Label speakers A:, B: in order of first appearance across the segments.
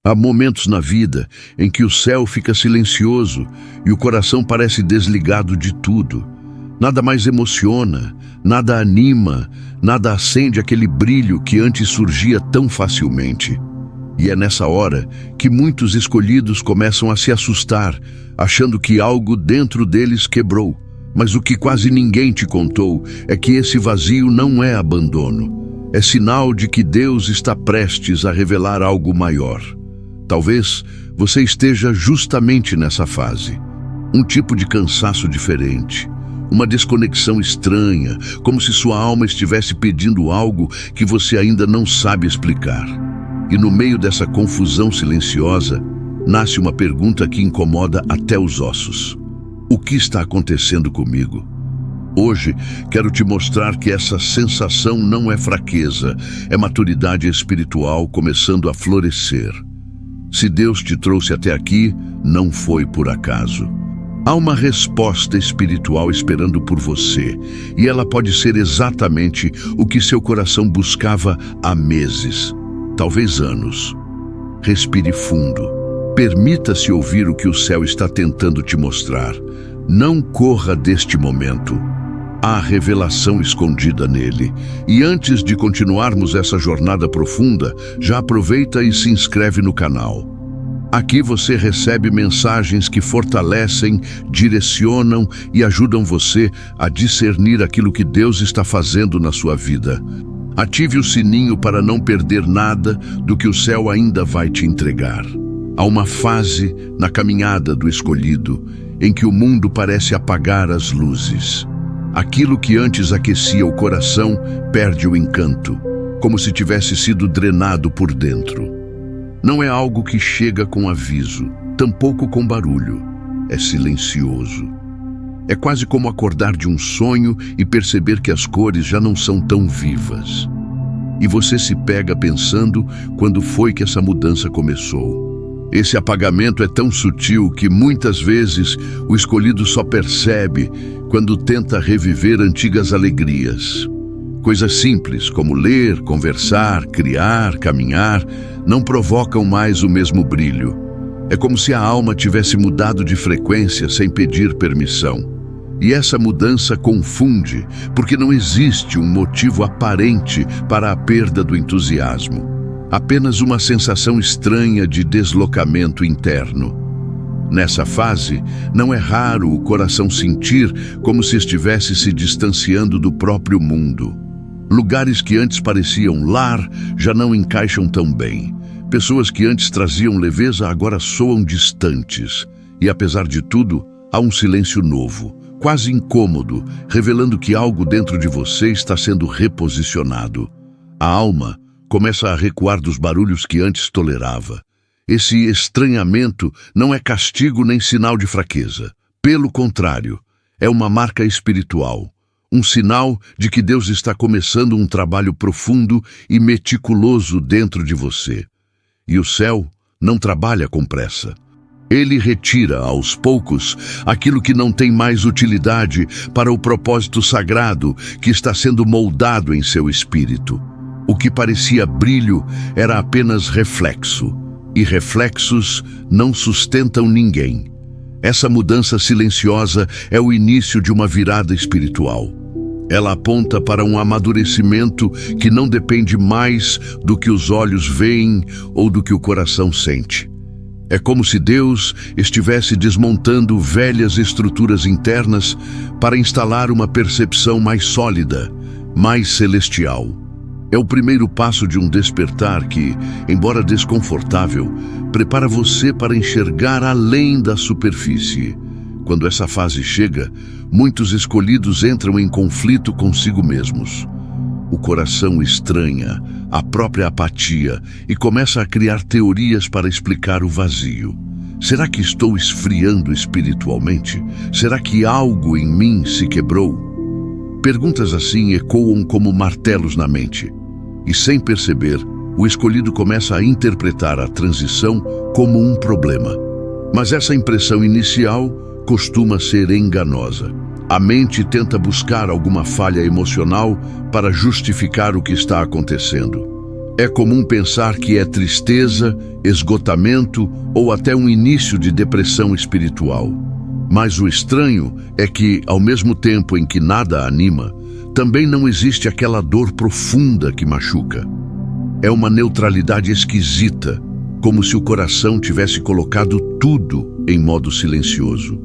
A: Há momentos na vida em que o céu fica silencioso e o coração parece desligado de tudo. Nada mais emociona, nada anima, nada acende aquele brilho que antes surgia tão facilmente. E é nessa hora que muitos escolhidos começam a se assustar, achando que algo dentro deles quebrou. Mas o que quase ninguém te contou é que esse vazio não é abandono. É sinal de que Deus está prestes a revelar algo maior. Talvez você esteja justamente nessa fase. Um tipo de cansaço diferente, uma desconexão estranha, como se sua alma estivesse pedindo algo que você ainda não sabe explicar. E no meio dessa confusão silenciosa, nasce uma pergunta que incomoda até os ossos. O que está acontecendo comigo? Hoje, quero te mostrar que essa sensação não é fraqueza, é maturidade espiritual começando a florescer. Se Deus te trouxe até aqui, não foi por acaso. Há uma resposta espiritual esperando por você, e ela pode ser exatamente o que seu coração buscava há meses, talvez anos. Respire fundo. Permita-se ouvir o que o céu está tentando te mostrar. Não corra deste momento. Há revelação escondida nele. E antes de continuarmos essa jornada profunda, já aproveita e se inscreve no canal. Aqui você recebe mensagens que fortalecem, direcionam e ajudam você a discernir aquilo que Deus está fazendo na sua vida. Ative o sininho para não perder nada do que o céu ainda vai te entregar. Há uma fase na caminhada do escolhido em que o mundo parece apagar as luzes. Aquilo que antes aquecia o coração perde o encanto, como se tivesse sido drenado por dentro. Não é algo que chega com aviso, tampouco com barulho. É silencioso. É quase como acordar de um sonho e perceber que as cores já não são tão vivas. E você se pega pensando quando foi que essa mudança começou. Esse apagamento é tão sutil que muitas vezes o escolhido só percebe quando tenta reviver antigas alegrias. Coisas simples como ler, conversar, criar, caminhar, não provocam mais o mesmo brilho. É como se a alma tivesse mudado de frequência sem pedir permissão. E essa mudança confunde, porque não existe um motivo aparente para a perda do entusiasmo. Apenas uma sensação estranha de deslocamento interno. Nessa fase, não é raro o coração sentir como se estivesse se distanciando do próprio mundo. Lugares que antes pareciam lar já não encaixam tão bem. Pessoas que antes traziam leveza agora soam distantes. E apesar de tudo, há um silêncio novo, quase incômodo, revelando que algo dentro de você está sendo reposicionado. A alma começa a recuar dos barulhos que antes tolerava. Esse estranhamento não é castigo nem sinal de fraqueza. Pelo contrário, é uma marca espiritual, um sinal de que Deus está começando um trabalho profundo e meticuloso dentro de você. E o céu não trabalha com pressa. Ele retira, aos poucos, aquilo que não tem mais utilidade para o propósito sagrado que está sendo moldado em seu espírito. O que parecia brilho era apenas reflexo, e reflexos não sustentam ninguém. Essa mudança silenciosa é o início de uma virada espiritual. Ela aponta para um amadurecimento que não depende mais do que os olhos veem ou do que o coração sente. É como se Deus estivesse desmontando velhas estruturas internas para instalar uma percepção mais sólida, mais celestial. É o primeiro passo de um despertar que, embora desconfortável, prepara você para enxergar além da superfície. Quando essa fase chega, muitos escolhidos entram em conflito consigo mesmos. O coração estranha a própria apatia e começa a criar teorias para explicar o vazio. Será que estou esfriando espiritualmente? Será que algo em mim se quebrou? Perguntas assim ecoam como martelos na mente. E sem perceber, o escolhido começa a interpretar a transição como um problema. Mas essa impressão inicial costuma ser enganosa. A mente tenta buscar alguma falha emocional para justificar o que está acontecendo. É comum pensar que é tristeza, esgotamento ou até um início de depressão espiritual. Mas o estranho é que, ao mesmo tempo em que nada anima, também não existe aquela dor profunda que machuca. É uma neutralidade esquisita, como se o coração tivesse colocado tudo em modo silencioso.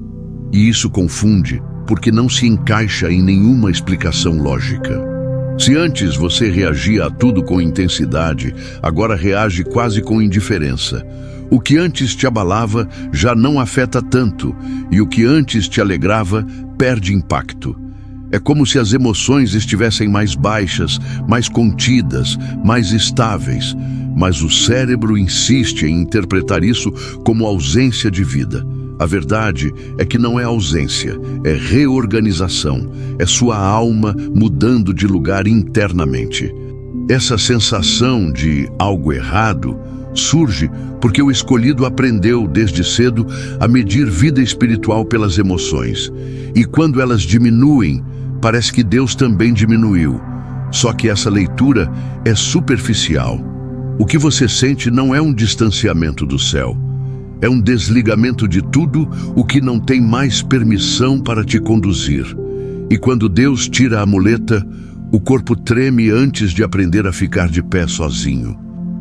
A: E isso confunde, porque não se encaixa em nenhuma explicação lógica. Se antes você reagia a tudo com intensidade, agora reage quase com indiferença. O que antes te abalava já não afeta tanto, e o que antes te alegrava perde impacto. É como se as emoções estivessem mais baixas, mais contidas, mais estáveis, mas o cérebro insiste em interpretar isso como ausência de vida. A verdade é que não é ausência, é reorganização, é sua alma mudando de lugar internamente. Essa sensação de algo errado surge porque o escolhido aprendeu desde cedo a medir vida espiritual pelas emoções. E quando elas diminuem, parece que Deus também diminuiu. Só que essa leitura é superficial. O que você sente não é um distanciamento do céu. É um desligamento de tudo o que não tem mais permissão para te conduzir. E quando Deus tira a muleta, o corpo treme antes de aprender a ficar de pé sozinho.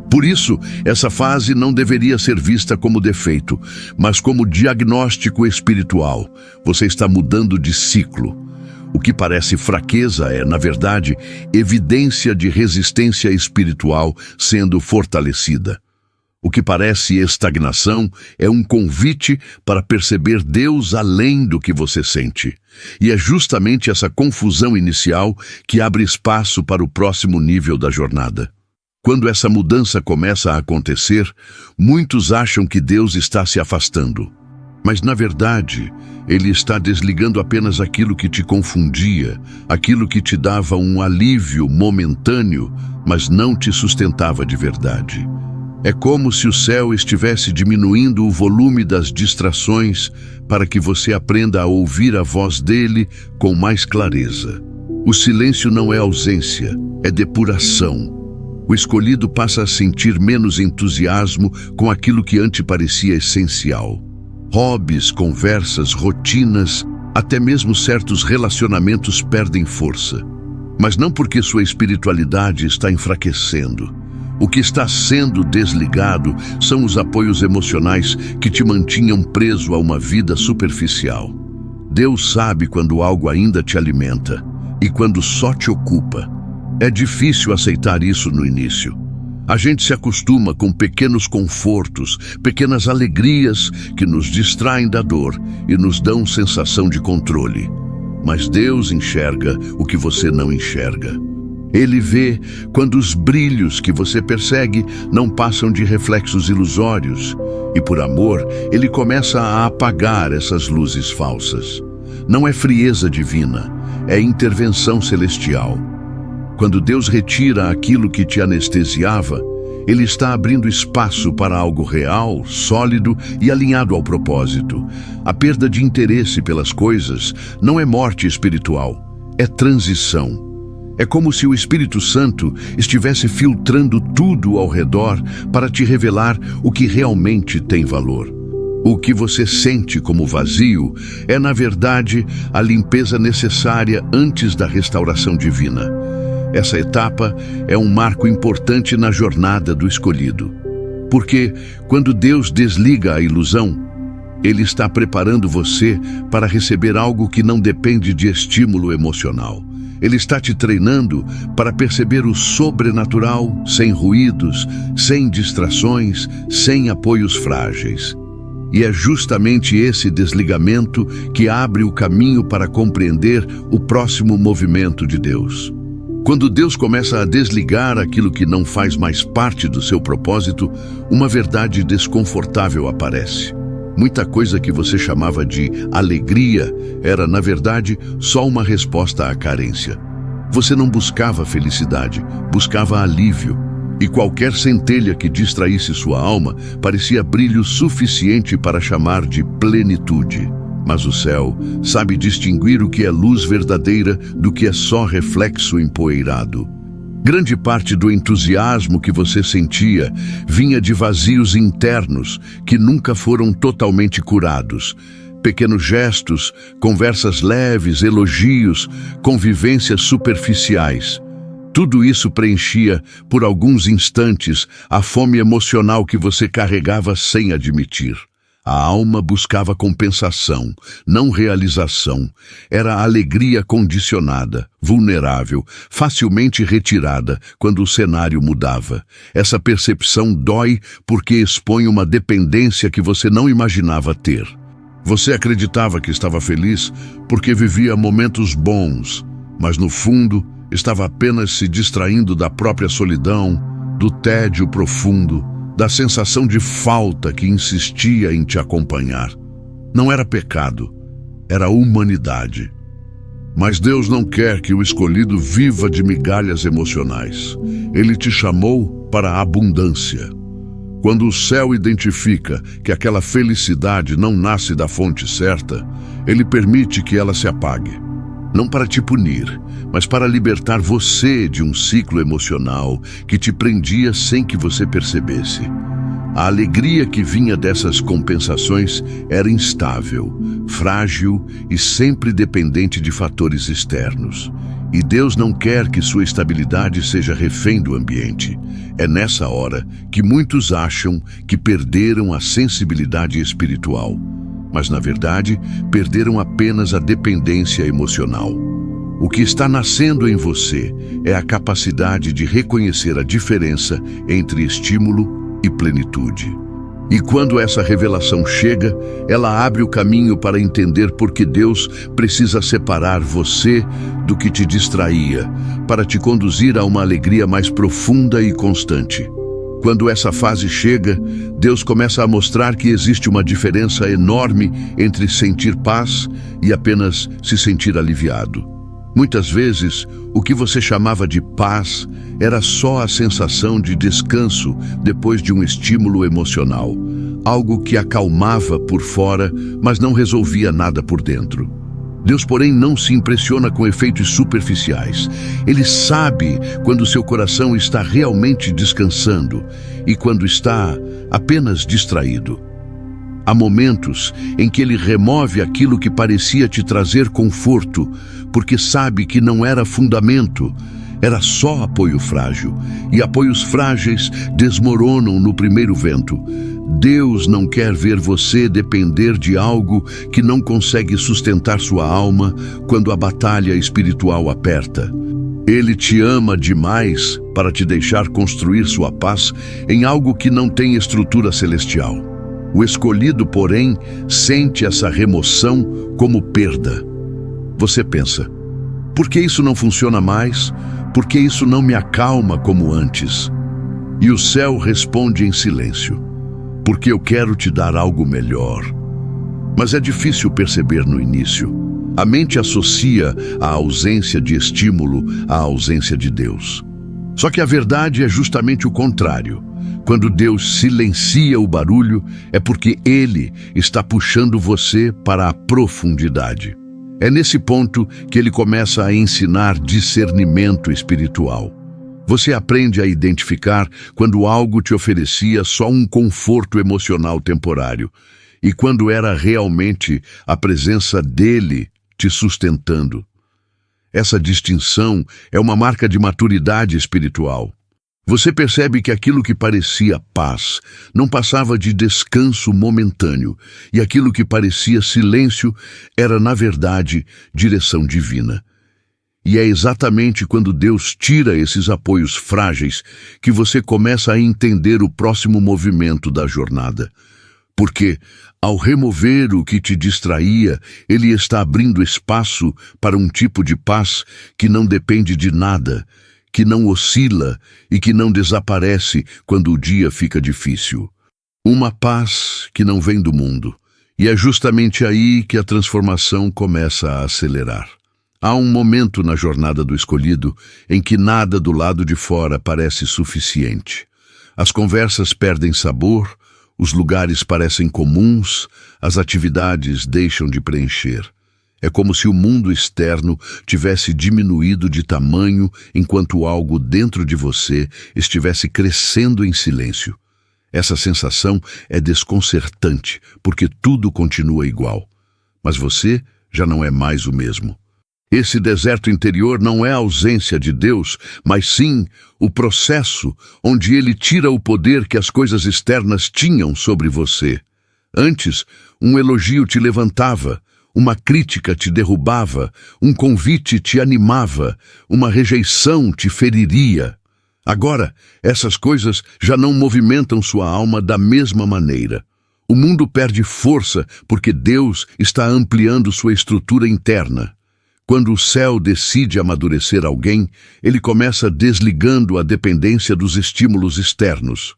A: Por isso, essa fase não deveria ser vista como defeito, mas como diagnóstico espiritual. Você está mudando de ciclo. O que parece fraqueza é, na verdade, evidência de resistência espiritual sendo fortalecida. O que parece estagnação é um convite para perceber Deus além do que você sente. E é justamente essa confusão inicial que abre espaço para o próximo nível da jornada. Quando essa mudança começa a acontecer, muitos acham que Deus está se afastando. Mas, na verdade, Ele está desligando apenas aquilo que te confundia, aquilo que te dava um alívio momentâneo, mas não te sustentava de verdade. É como se o céu estivesse diminuindo o volume das distrações para que você aprenda a ouvir a voz dele com mais clareza. O silêncio não é ausência, é depuração. O escolhido passa a sentir menos entusiasmo com aquilo que antes parecia essencial. Hobbies, conversas, rotinas, até mesmo certos relacionamentos perdem força. Mas não porque sua espiritualidade está enfraquecendo. O que está sendo desligado são os apoios emocionais que te mantinham preso a uma vida superficial. Deus sabe quando algo ainda te alimenta e quando só te ocupa. É difícil aceitar isso no início. A gente se acostuma com pequenos confortos, pequenas alegrias que nos distraem da dor e nos dão sensação de controle. Mas Deus enxerga o que você não enxerga. Ele vê quando os brilhos que você persegue não passam de reflexos ilusórios, e por amor, Ele começa a apagar essas luzes falsas. Não é frieza divina, é intervenção celestial. Quando Deus retira aquilo que te anestesiava, Ele está abrindo espaço para algo real, sólido e alinhado ao propósito. A perda de interesse pelas coisas não é morte espiritual, é transição. É como se o Espírito Santo estivesse filtrando tudo ao redor para te revelar o que realmente tem valor. O que você sente como vazio é, na verdade, a limpeza necessária antes da restauração divina. Essa etapa é um marco importante na jornada do escolhido. Porque, quando Deus desliga a ilusão, Ele está preparando você para receber algo que não depende de estímulo emocional. Ele está te treinando para perceber o sobrenatural, sem ruídos, sem distrações, sem apoios frágeis. E é justamente esse desligamento que abre o caminho para compreender o próximo movimento de Deus. Quando Deus começa a desligar aquilo que não faz mais parte do seu propósito, uma verdade desconfortável aparece. Muita coisa que você chamava de alegria era, na verdade, só uma resposta à carência. Você não buscava felicidade, buscava alívio. E qualquer centelha que distraísse sua alma parecia brilho suficiente para chamar de plenitude. Mas o céu sabe distinguir o que é luz verdadeira do que é só reflexo empoeirado. Grande parte do entusiasmo que você sentia vinha de vazios internos que nunca foram totalmente curados. Pequenos gestos, conversas leves, elogios, convivências superficiais. Tudo isso preenchia, por alguns instantes, a fome emocional que você carregava sem admitir. A alma buscava compensação, não realização. Era alegria condicionada, vulnerável, facilmente retirada quando o cenário mudava. Essa percepção dói porque expõe uma dependência que você não imaginava ter. Você acreditava que estava feliz porque vivia momentos bons, mas no fundo estava apenas se distraindo da própria solidão, do tédio profundo, da sensação de falta que insistia em te acompanhar. Não era pecado, era humanidade. Mas Deus não quer que o escolhido viva de migalhas emocionais. Ele te chamou para a abundância. Quando o céu identifica que aquela felicidade não nasce da fonte certa, ele permite que ela se apague. Não para te punir, mas para libertar você de um ciclo emocional que te prendia sem que você percebesse. A alegria que vinha dessas compensações era instável, frágil e sempre dependente de fatores externos. E Deus não quer que sua estabilidade seja refém do ambiente. É nessa hora que muitos acham que perderam a sensibilidade espiritual. Mas, na verdade, perderam apenas a dependência emocional. O que está nascendo em você é a capacidade de reconhecer a diferença entre estímulo e plenitude. E quando essa revelação chega, ela abre o caminho para entender por que Deus precisa separar você do que te distraía, para te conduzir a uma alegria mais profunda e constante. Quando essa fase chega, Deus começa a mostrar que existe uma diferença enorme entre sentir paz e apenas se sentir aliviado. Muitas vezes, o que você chamava de paz era só a sensação de descanso depois de um estímulo emocional, algo que acalmava por fora, mas não resolvia nada por dentro. Deus, porém, não se impressiona com efeitos superficiais. Ele sabe quando seu coração está realmente descansando e quando está apenas distraído. Há momentos em que ele remove aquilo que parecia te trazer conforto, porque sabe que não era fundamento, era só apoio frágil, e apoios frágeis desmoronam no primeiro vento. Deus não quer ver você depender de algo que não consegue sustentar sua alma quando a batalha espiritual aperta. Ele te ama demais para te deixar construir sua paz em algo que não tem estrutura celestial. O escolhido, porém, sente essa remoção como perda. Você pensa, por que isso não funciona mais? Por que isso não me acalma como antes? E o céu responde em silêncio, porque eu quero te dar algo melhor. Mas é difícil perceber no início. A mente associa a ausência de estímulo à ausência de Deus. Só que a verdade é justamente o contrário. Quando Deus silencia o barulho, é porque Ele está puxando você para a profundidade. É nesse ponto que Ele começa a ensinar discernimento espiritual. Você aprende a identificar quando algo te oferecia só um conforto emocional temporário e quando era realmente a presença dele te sustentando. Essa distinção é uma marca de maturidade espiritual. Você percebe que aquilo que parecia paz não passava de descanso momentâneo, e aquilo que parecia silêncio era, na verdade, direção divina. E é exatamente quando Deus tira esses apoios frágeis que você começa a entender o próximo movimento da jornada. Porque, ao remover o que te distraía, Ele está abrindo espaço para um tipo de paz que não depende de nada, que não oscila e que não desaparece quando o dia fica difícil. Uma paz que não vem do mundo. E é justamente aí que a transformação começa a acelerar. Há um momento na jornada do escolhido em que nada do lado de fora parece suficiente. As conversas perdem sabor, os lugares parecem comuns, as atividades deixam de preencher. É como se o mundo externo tivesse diminuído de tamanho enquanto algo dentro de você estivesse crescendo em silêncio. Essa sensação é desconcertante, porque tudo continua igual. Mas você já não é mais o mesmo. Esse deserto interior não é a ausência de Deus, mas sim o processo onde Ele tira o poder que as coisas externas tinham sobre você. Antes, um elogio te levantava, uma crítica te derrubava, um convite te animava, uma rejeição te feriria. Agora, essas coisas já não movimentam sua alma da mesma maneira. O mundo perde força porque Deus está ampliando sua estrutura interna. Quando o céu decide amadurecer alguém, ele começa desligando a dependência dos estímulos externos.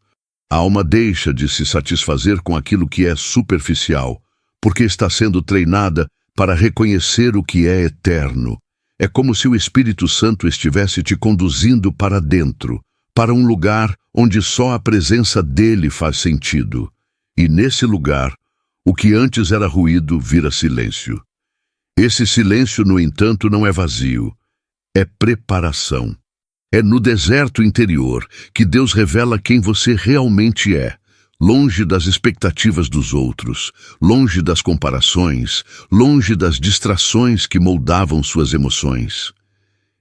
A: A alma deixa de se satisfazer com aquilo que é superficial, porque está sendo treinada para reconhecer o que é eterno. É como se o Espírito Santo estivesse te conduzindo para dentro, para um lugar onde só a presença dele faz sentido. E nesse lugar, o que antes era ruído vira silêncio. Esse silêncio, no entanto, não é vazio, é preparação. É no deserto interior que Deus revela quem você realmente é, longe das expectativas dos outros, longe das comparações, longe das distrações que moldavam suas emoções.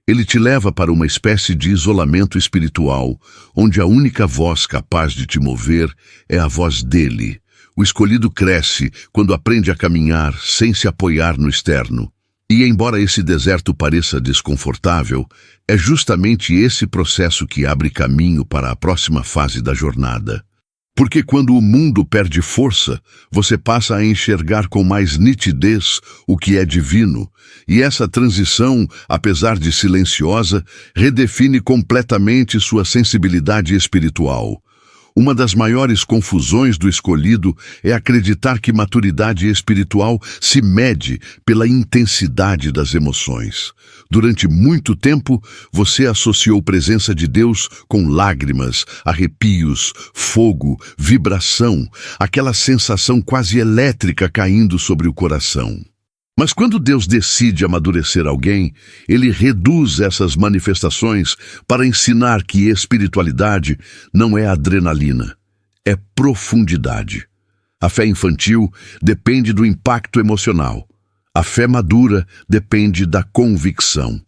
A: Ele te leva para uma espécie de isolamento espiritual, onde a única voz capaz de te mover é a voz dele. O escolhido cresce quando aprende a caminhar sem se apoiar no externo. E embora esse deserto pareça desconfortável, é justamente esse processo que abre caminho para a próxima fase da jornada. Porque quando o mundo perde força, você passa a enxergar com mais nitidez o que é divino, e essa transição, apesar de silenciosa, redefine completamente sua sensibilidade espiritual. Uma das maiores confusões do escolhido é acreditar que maturidade espiritual se mede pela intensidade das emoções. Durante muito tempo, você associou a presença de Deus com lágrimas, arrepios, fogo, vibração, aquela sensação quase elétrica caindo sobre o coração. Mas quando Deus decide amadurecer alguém, ele reduz essas manifestações para ensinar que espiritualidade não é adrenalina, é profundidade. A fé infantil depende do impacto emocional. A fé madura depende da convicção.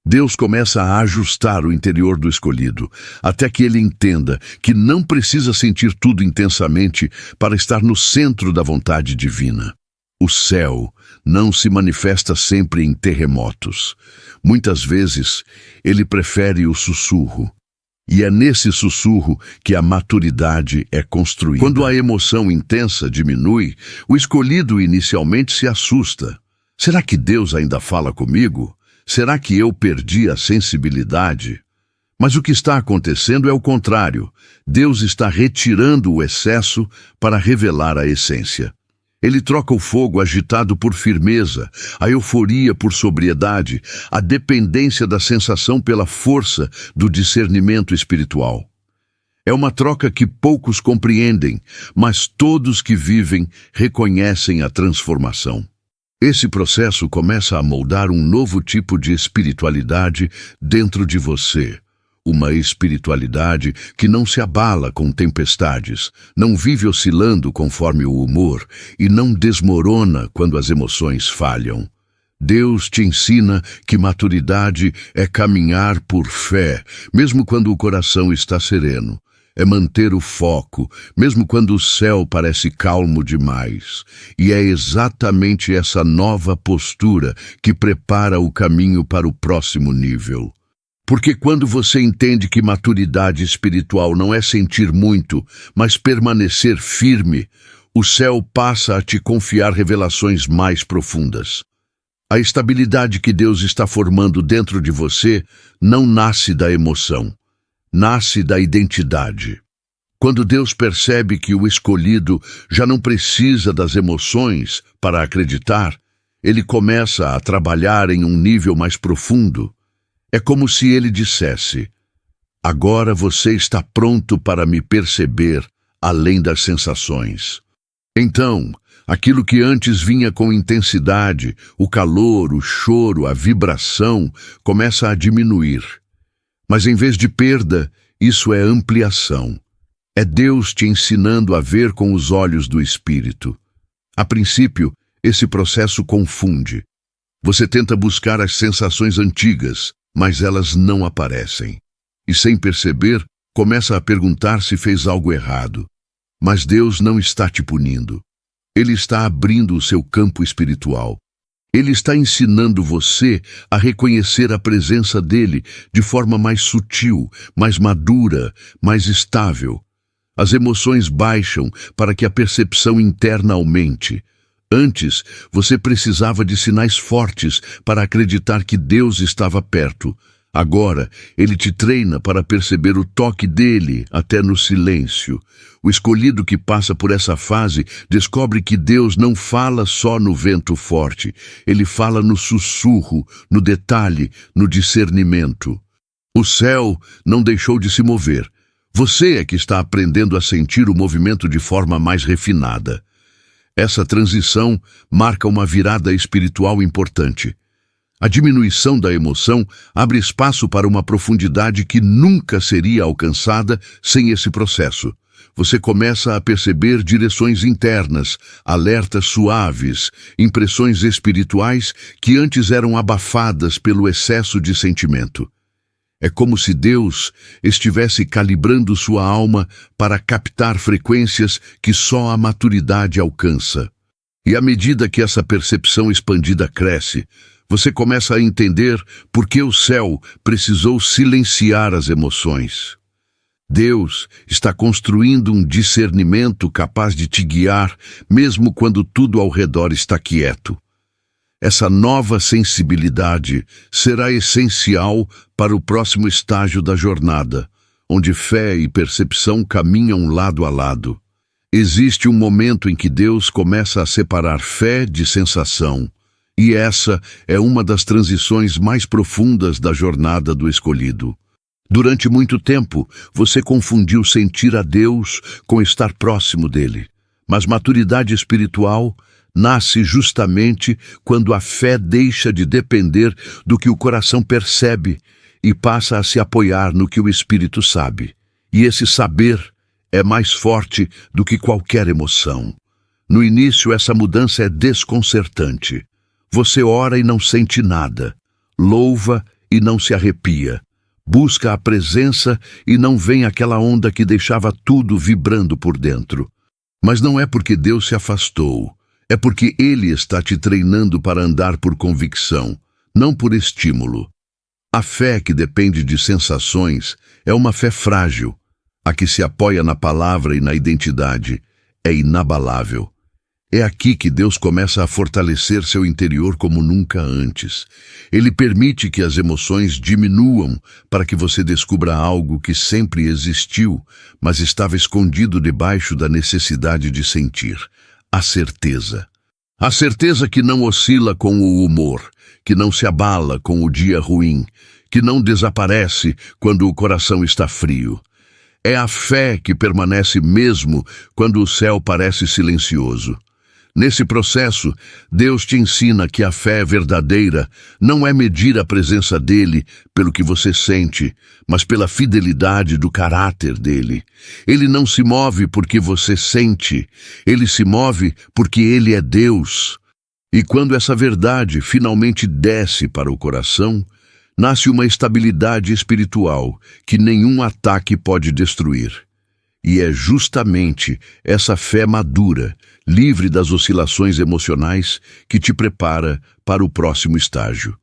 A: Deus começa a ajustar o interior do escolhido, até que ele entenda que não precisa sentir tudo intensamente para estar no centro da vontade divina. O céu não se manifesta sempre em terremotos. Muitas vezes, ele prefere o sussurro. E é nesse sussurro que a maturidade é construída. Quando a emoção intensa diminui, o escolhido inicialmente se assusta. Será que Deus ainda fala comigo? Será que eu perdi a sensibilidade? Mas o que está acontecendo é o contrário. Deus está retirando o excesso para revelar a essência. Ele troca o fogo agitado por firmeza, a euforia por sobriedade, a dependência da sensação pela força do discernimento espiritual. É uma troca que poucos compreendem, mas todos que vivem reconhecem a transformação. Esse processo começa a moldar um novo tipo de espiritualidade dentro de você. Uma espiritualidade que não se abala com tempestades, não vive oscilando conforme o humor e não desmorona quando as emoções falham. Deus te ensina que maturidade é caminhar por fé, mesmo quando o coração está sereno. É manter o foco, mesmo quando o céu parece calmo demais. E é exatamente essa nova postura que prepara o caminho para o próximo nível. Porque quando você entende que maturidade espiritual não é sentir muito, mas permanecer firme, o céu passa a te confiar revelações mais profundas. A estabilidade que Deus está formando dentro de você não nasce da emoção, nasce da identidade. Quando Deus percebe que o escolhido já não precisa das emoções para acreditar, ele começa a trabalhar em um nível mais profundo. É como se ele dissesse: agora você está pronto para me perceber além das sensações. Então, Aquilo que antes vinha com intensidade, o calor, o choro, a vibração, começa a diminuir. Mas em vez de perda, isso é ampliação. É Deus te ensinando a ver com os olhos do Espírito. A princípio, esse processo confunde. Você tenta buscar as sensações antigas, mas elas não aparecem. E sem perceber, começa a perguntar se fez algo errado. Mas Deus não está te punindo. Ele está abrindo o seu campo espiritual. Ele está ensinando você a reconhecer a presença dele de forma mais sutil, mais madura, mais estável. As emoções baixam para que a percepção interna aumente. Antes, você precisava de sinais fortes para acreditar que Deus estava perto. Agora, ele te treina para perceber o toque dele até no silêncio. O escolhido que passa por essa fase descobre que Deus não fala só no vento forte. Ele fala no sussurro, no detalhe, no discernimento. O céu não deixou de se mover. Você é que está aprendendo a sentir o movimento de forma mais refinada. Essa transição marca uma virada espiritual importante. A diminuição da emoção abre espaço para uma profundidade que nunca seria alcançada sem esse processo. Você começa a perceber direções internas, alertas suaves, impressões espirituais que antes eram abafadas pelo excesso de sentimento. É como se Deus estivesse calibrando sua alma para captar frequências que só a maturidade alcança. E à medida que essa percepção expandida cresce, você começa a entender por que o céu precisou silenciar as emoções. Deus está construindo um discernimento capaz de te guiar, mesmo quando tudo ao redor está quieto. Essa nova sensibilidade será essencial para o próximo estágio da jornada, onde fé e percepção caminham lado a lado. Existe um momento em que Deus começa a separar fé de sensação, e essa é uma das transições mais profundas da jornada do escolhido. Durante muito tempo, você confundiu sentir a Deus com estar próximo dele, mas maturidade espiritual nasce justamente quando a fé deixa de depender do que o coração percebe e passa a se apoiar no que o Espírito sabe. E esse saber é mais forte do que qualquer emoção. No início, essa mudança é desconcertante. Você ora e não sente nada, louva e não se arrepia, busca a presença e não vem aquela onda que deixava tudo vibrando por dentro. Mas não é porque Deus se afastou. É porque Ele está te treinando para andar por convicção, não por estímulo. A fé que depende de sensações é uma fé frágil. A que se apoia na palavra e na identidade é inabalável. É aqui que Deus começa a fortalecer seu interior como nunca antes. Ele permite que as emoções diminuam para que você descubra algo que sempre existiu, mas estava escondido debaixo da necessidade de sentir. A certeza. A certeza que não oscila com o humor, que não se abala com o dia ruim, que não desaparece quando o coração está frio. É a fé que permanece mesmo quando o céu parece silencioso. Nesse processo, Deus te ensina que a fé verdadeira não é medir a presença dele pelo que você sente, mas pela fidelidade do caráter dele. Ele não se move porque você sente, ele se move porque ele é Deus. E quando essa verdade finalmente desce para o coração, nasce uma estabilidade espiritual que nenhum ataque pode destruir. E é justamente essa fé madura, livre das oscilações emocionais, que te prepara para o próximo estágio.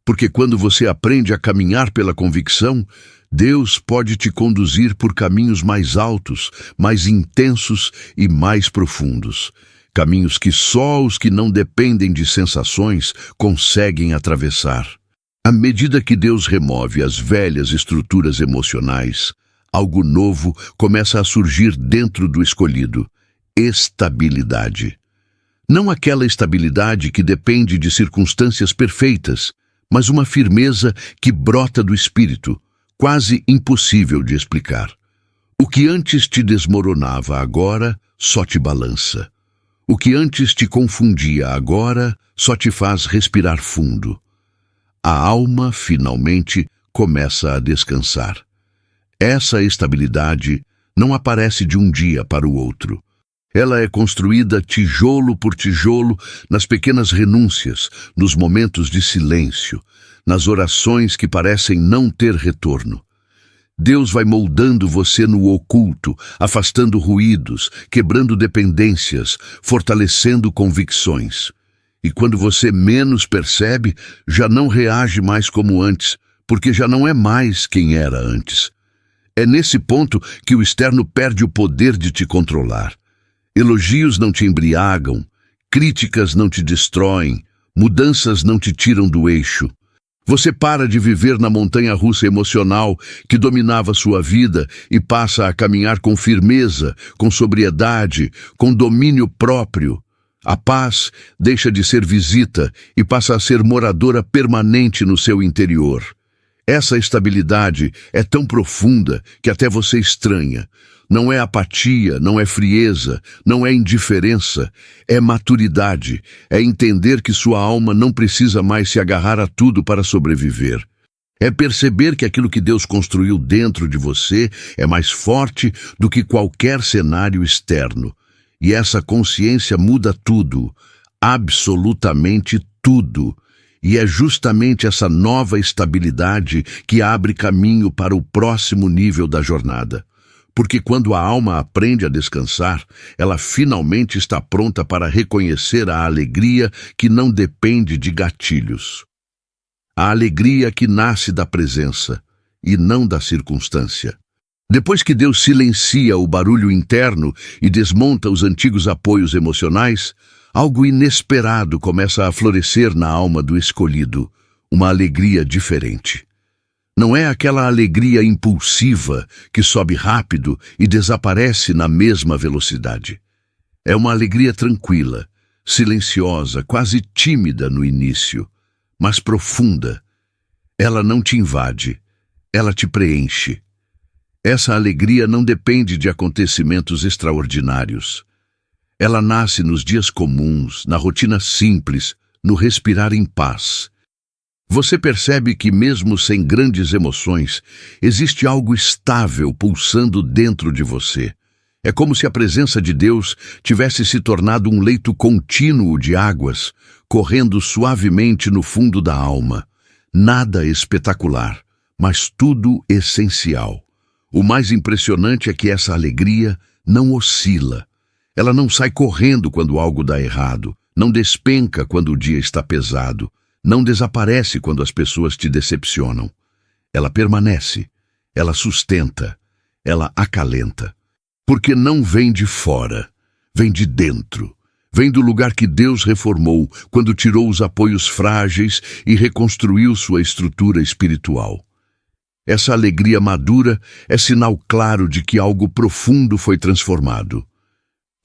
A: Porque quando você aprende a caminhar pela convicção, Deus pode te conduzir por caminhos mais altos, mais intensos e mais profundos. Caminhos que só os que não dependem de sensações conseguem atravessar. À medida que Deus remove as velhas estruturas emocionais, algo novo começa a surgir dentro do escolhido. Estabilidade. Não aquela estabilidade que depende de circunstâncias perfeitas, mas uma firmeza que brota do espírito, quase impossível de explicar. O que antes te desmoronava agora só te balança. O que antes te confundia agora só te faz respirar fundo. A alma, finalmente, começa a descansar. Essa estabilidade não aparece de um dia para o outro. Ela é construída tijolo por tijolo nas pequenas renúncias, nos momentos de silêncio, nas orações que parecem não ter retorno. Deus vai moldando você no oculto, afastando ruídos, quebrando dependências, fortalecendo convicções. E quando você menos percebe, já não reage mais como antes, porque já não é mais quem era antes. É nesse ponto que o externo perde o poder de te controlar. Elogios não te embriagam, críticas não te destroem, mudanças não te tiram do eixo. Você para de viver na montanha-russa emocional que dominava sua vida e passa a caminhar com firmeza, com sobriedade, com domínio próprio. A paz deixa de ser visita e passa a ser moradora permanente no seu interior. Essa estabilidade é tão profunda que até você estranha. Não é apatia, não é frieza, não é indiferença, é maturidade, é entender que sua alma não precisa mais se agarrar a tudo para sobreviver. É perceber que aquilo que Deus construiu dentro de você é mais forte do que qualquer cenário externo. E essa consciência muda tudo, absolutamente tudo. E é justamente essa nova estabilidade que abre caminho para o próximo nível da jornada. Porque quando a alma aprende a descansar, ela finalmente está pronta para reconhecer a alegria que não depende de gatilhos. A alegria que nasce da presença e não da circunstância. Depois que Deus silencia o barulho interno e desmonta os antigos apoios emocionais, algo inesperado começa a florescer na alma do escolhido, uma alegria diferente. Não é aquela alegria impulsiva que sobe rápido e desaparece na mesma velocidade. É uma alegria tranquila, silenciosa, quase tímida no início, mas profunda. Ela não te invade, ela te preenche. Essa alegria não depende de acontecimentos extraordinários. Ela nasce nos dias comuns, na rotina simples, no respirar em paz. Você percebe que mesmo sem grandes emoções, existe algo estável pulsando dentro de você. É como se a presença de Deus tivesse se tornado um leito contínuo de águas, correndo suavemente no fundo da alma. Nada espetacular, mas tudo essencial. O mais impressionante é que essa alegria não oscila. Ela não sai correndo quando algo dá errado, não despenca quando o dia está pesado, não desaparece quando as pessoas te decepcionam. Ela permanece, ela sustenta, ela acalenta. Porque não vem de fora, vem de dentro. Vem do lugar que Deus reformou quando tirou os apoios frágeis e reconstruiu sua estrutura espiritual. Essa alegria madura é sinal claro de que algo profundo foi transformado.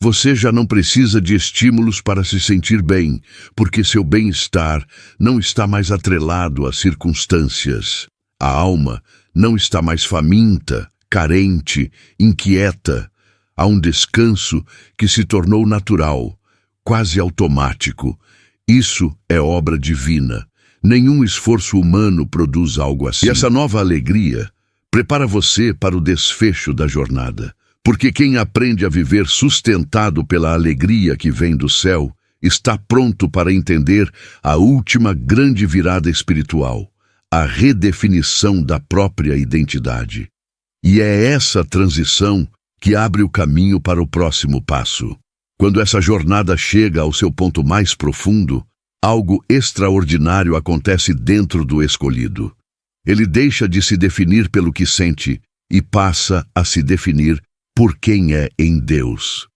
A: Você já não precisa de estímulos para se sentir bem, porque seu bem-estar não está mais atrelado às circunstâncias. A alma não está mais faminta, carente, inquieta. Há um descanso que se tornou natural, quase automático. Isso é obra divina. Nenhum esforço humano produz algo assim. E essa nova alegria prepara você para o desfecho da jornada. Porque quem aprende a viver sustentado pela alegria que vem do céu, está pronto para entender a última grande virada espiritual, a redefinição da própria identidade. E é essa transição que abre o caminho para o próximo passo. Quando essa jornada chega ao seu ponto mais profundo, algo extraordinário acontece dentro do escolhido. Ele deixa de se definir pelo que sente e passa a se definir por quem é em Deus.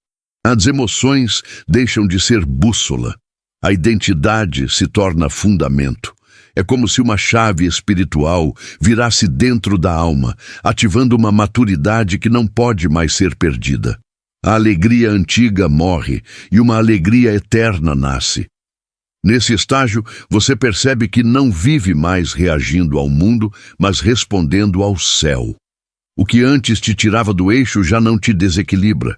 A: As emoções deixam de ser bússola. A identidade se torna fundamento. É como se uma chave espiritual virasse dentro da alma, ativando uma maturidade que não pode mais ser perdida. A alegria antiga morre e uma alegria eterna nasce. Nesse estágio, você percebe que não vive mais reagindo ao mundo, mas respondendo ao céu. O que antes te tirava do eixo já não te desequilibra.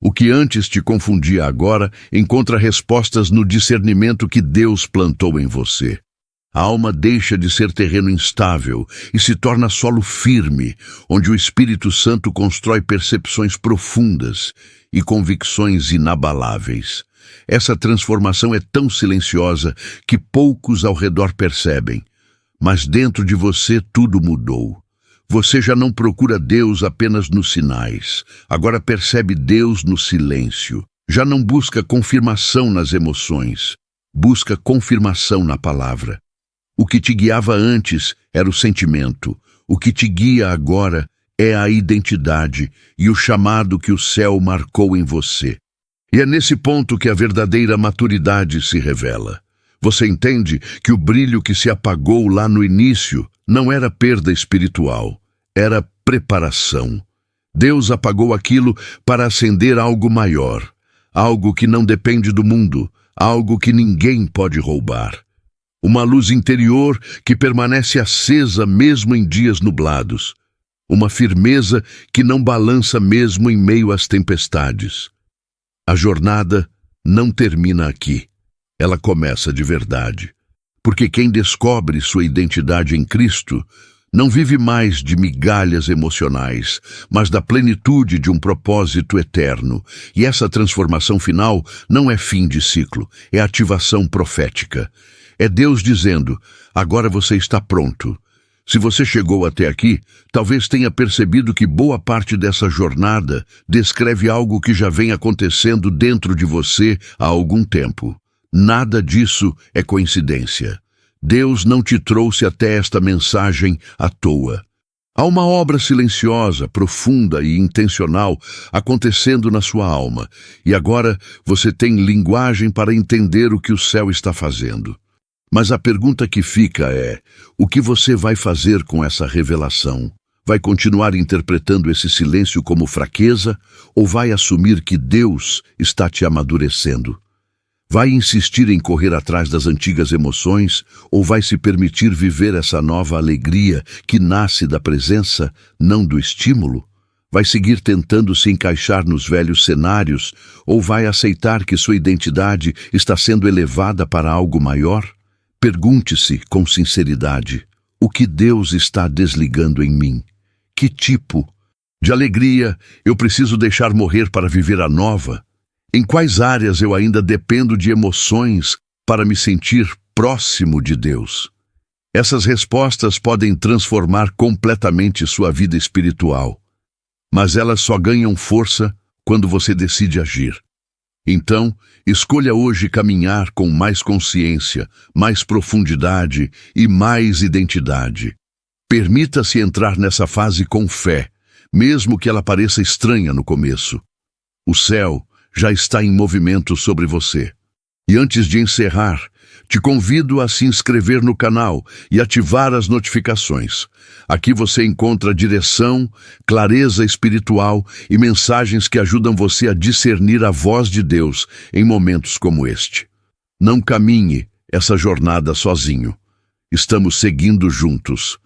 A: O que antes te confundia agora encontra respostas no discernimento que Deus plantou em você. A alma deixa de ser terreno instável e se torna solo firme, onde o Espírito Santo constrói percepções profundas e convicções inabaláveis. Essa transformação é tão silenciosa que poucos ao redor percebem, mas dentro de você tudo mudou. Você já não procura Deus apenas nos sinais, agora percebe Deus no silêncio. Já não busca confirmação nas emoções, busca confirmação na palavra. O que te guiava antes era o sentimento, o que te guia agora é a identidade e o chamado que o céu marcou em você. E é nesse ponto que a verdadeira maturidade se revela. Você entende que o brilho que se apagou lá no início não era perda espiritual, era preparação. Deus apagou aquilo para acender algo maior, algo que não depende do mundo, algo que ninguém pode roubar. Uma luz interior que permanece acesa mesmo em dias nublados. Uma firmeza que não balança mesmo em meio às tempestades. A jornada não termina aqui. Ela começa de verdade. Porque quem descobre sua identidade em Cristo não vive mais de migalhas emocionais, mas da plenitude de um propósito eterno. E essa transformação final não é fim de ciclo, é ativação profética. É Deus dizendo, agora você está pronto. Se você chegou até aqui, talvez tenha percebido que boa parte dessa jornada descreve algo que já vem acontecendo dentro de você há algum tempo. Nada disso é coincidência. Deus não te trouxe até esta mensagem à toa. Há uma obra silenciosa, profunda e intencional acontecendo na sua alma, e agora você tem linguagem para entender o que o céu está fazendo. Mas a pergunta que fica é, o que você vai fazer com essa revelação? Vai continuar interpretando esse silêncio como fraqueza ou vai assumir que Deus está te amadurecendo? Vai insistir em correr atrás das antigas emoções ou vai se permitir viver essa nova alegria que nasce da presença, não do estímulo? Vai seguir tentando se encaixar nos velhos cenários ou vai aceitar que sua identidade está sendo elevada para algo maior? Pergunte-se com sinceridade, o que Deus está desligando em mim? Que tipo de alegria eu preciso deixar morrer para viver a nova? Em quais áreas eu ainda dependo de emoções para me sentir próximo de Deus? Essas respostas podem transformar completamente sua vida espiritual, mas elas só ganham força quando você decide agir. Então, escolha hoje caminhar com mais consciência, mais profundidade e mais identidade. Permita-se entrar nessa fase com fé, mesmo que ela pareça estranha no começo. O céu já está em movimento sobre você. E antes de encerrar, te convido a se inscrever no canal e ativar as notificações. Aqui você encontra direção, clareza espiritual e mensagens que ajudam você a discernir a voz de Deus em momentos como este. Não caminhe essa jornada sozinho. Estamos seguindo juntos.